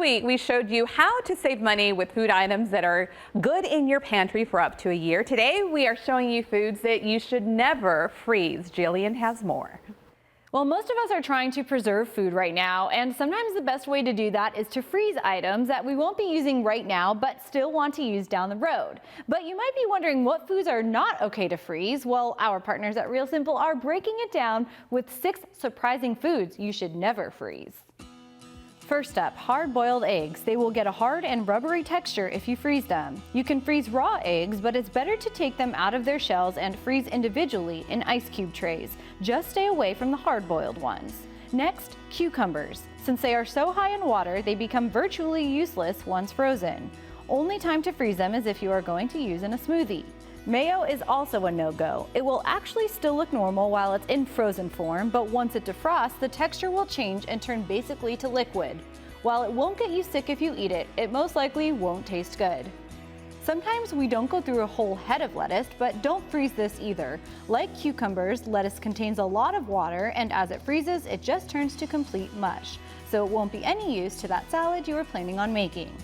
week, we showed you how to save money with food items that are good in your pantry for up to a year. Today, we are showing you foods that you should never freeze. Jillian has more. Well, most of us are trying to preserve food right now, and sometimes the best way to do that is to freeze items that we won't be using right now but still want to use down the road. But you might be wondering what foods are not okay to freeze. Well, our partners at Real Simple are breaking it down with 6 surprising foods you should never freeze. First up, hard-boiled eggs. They will get a hard and rubbery texture if you freeze them. You can freeze raw eggs, but it's better to take them out of their shells and freeze individually in ice cube trays. Just stay away from the hard-boiled ones. Next, cucumbers. Since they are so high in water, they become virtually useless once frozen. Only time to freeze them is if you are going to use in a smoothie. Mayo is also a no-go. It will actually still look normal while it's in frozen form, but once it defrosts, the texture will change and turn basically to liquid. While it won't get you sick if you eat it, it most likely won't taste good. Sometimes we don't go through a whole head of lettuce, but don't freeze this either. Like cucumbers, lettuce contains a lot of water, and as it freezes, it just turns to complete mush. So it won't be any use to that salad you were planning on making.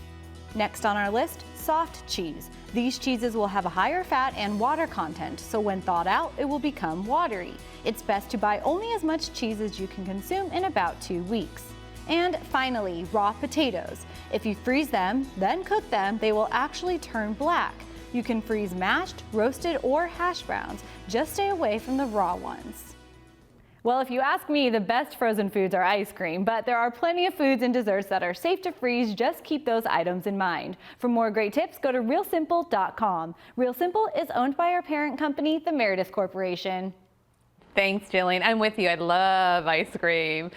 Next on our list, soft cheese. These cheeses will have a higher fat and water content, so when thawed out, it will become watery. It's best to buy only as much cheese as you can consume in about 2 weeks. And finally, raw potatoes. If you freeze them, then cook them, they will actually turn black. You can freeze mashed, roasted, or hash browns. Just stay away from the raw ones. Well, if you ask me, the best frozen foods are ice cream, but there are plenty of foods and desserts that are safe to freeze. Just keep those items in mind. For more great tips, go to realsimple.com. Real Simple is owned by our parent company, the Meredith Corporation. Thanks, Jillian. I'm with you. I love ice cream.